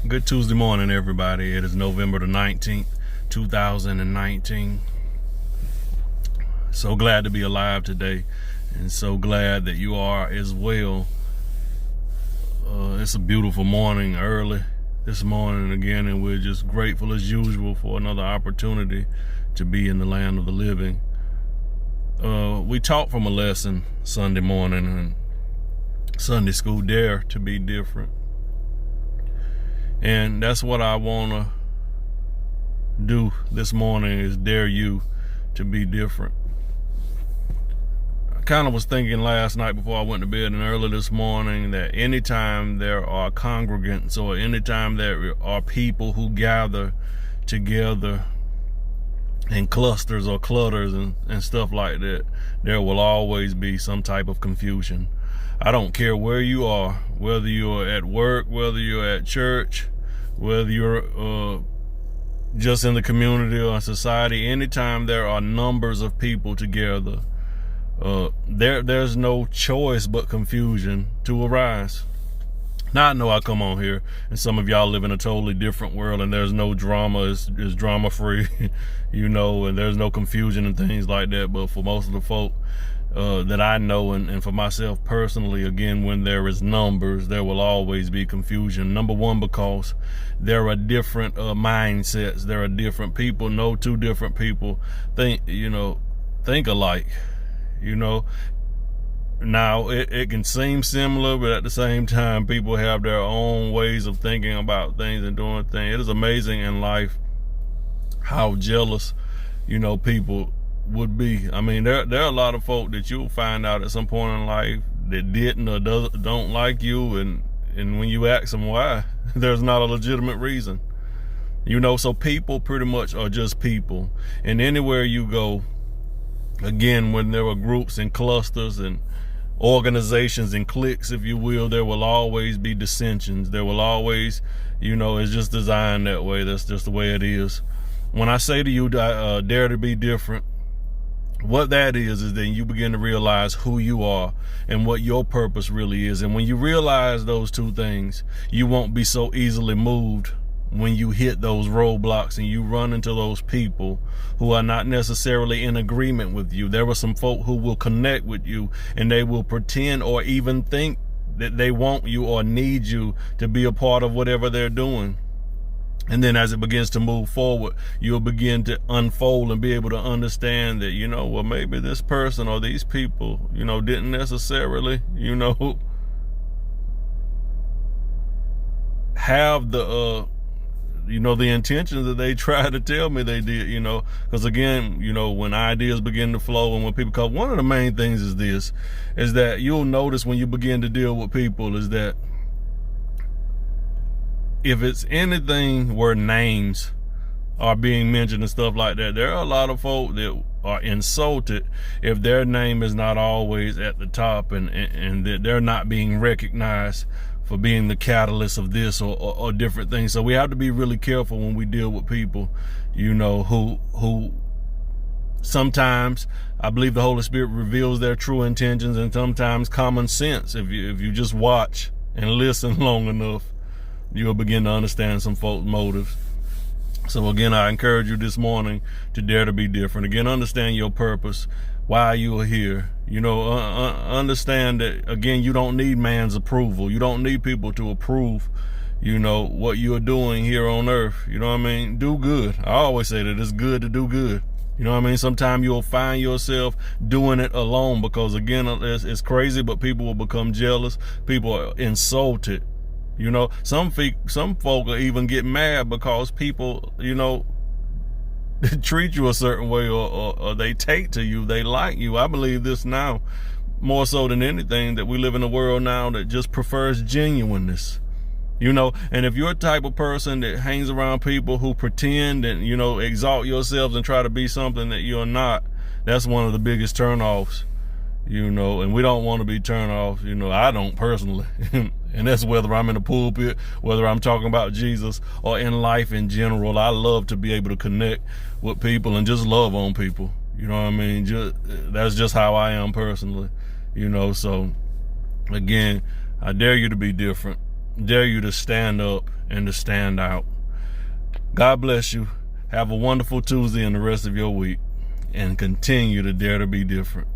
Good Tuesday morning, everybody. It is November the 19th, 2019. So glad to be alive today, and so glad that you are as well. It's a beautiful morning early this morning again, and we're just grateful as usual for another opportunity to be in the land of the living. We taught from a lesson Sunday morning in Sunday school, Dare to be Different. And that's what I want to do this morning, is dare you to be different. I kind of was thinking last night before I went to bed and early this morning that anytime there are congregants or anytime there are people who gather together in clusters or clutters and stuff like that, there will always be some type of confusion. I don't care where you are, whether you're at work, whether you're at church, whether you're just in the community or in society. Anytime there are numbers of people together, there's no choice but confusion to arise. Now, I know I come on here and some of y'all live in a totally different world and there's no drama, it's drama free, and there's no confusion and things like that. But for most of the folk that I know, and for myself personally, again, when there is numbers, there will always be confusion. Number one, because there are different mindsets. There are different people. No two different people think alike. Now it can seem similar, but at the same time, people have their own ways of thinking about things and doing things. It is amazing in life how jealous, people would be. I mean, there are a lot of folk that you'll find out at some point in life that didn't or don't like you, and when you ask them why, there's not a legitimate reason. So people pretty much are just people, and anywhere you go, again, when there are groups and clusters and organizations and cliques, if you will, there will always be dissensions. There will always, it's just designed that way. That's just the way it is. When I say to you, dare to be different, what that is then you begin to realize who you are and what your purpose really is. And when you realize those two things, you won't be so easily moved when you hit those roadblocks and you run into those people who are not necessarily in agreement with you. There are some folk who will connect with you and they will pretend or even think that they want you or need you to be a part of whatever they're doing. And then as it begins to move forward, you'll begin to unfold and be able to understand that, maybe this person or these people, didn't necessarily, have the intentions that they try to tell me they did, because again, when ideas begin to flow and when people come, one of the main things is that you'll notice when you begin to deal with people is that if it's anything where names are being mentioned and stuff like that, there are a lot of folk that are insulted if their name is not always at the top and that they're not being recognized for being the catalyst of this or different things. So we have to be really careful when we deal with people, who sometimes I believe the Holy Spirit reveals their true intentions, and sometimes common sense, if you just watch and listen long enough, you'll begin to understand some folks' motives. So again, I encourage you this morning to dare to be different. Again, understand your purpose, why you are here. Understand that, again, you don't need man's approval. You don't need people to approve, what you're doing here on earth. Do good. I always say that it's good to do good. Sometimes you'll find yourself doing it alone because, again, it's crazy, but people will become jealous. People are insulted. Some folk will even get mad because people, treat you a certain way or they take to you, they like you. I believe this now more so than anything, that we live in a world now that just prefers genuineness. And if you're a type of person that hangs around people who pretend and, exalt yourselves and try to be something that you're not, that's one of the biggest turnoffs, and we don't want to be turned off. I don't personally. And that's whether I'm in the pulpit, whether I'm talking about Jesus, or in life in general. I love to be able to connect with people and just love on people. That's just how I am personally. So again, I dare you to be different. dare you to stand up and to stand out. God bless you. Have a wonderful Tuesday and the rest of your week, and continue to dare to be different.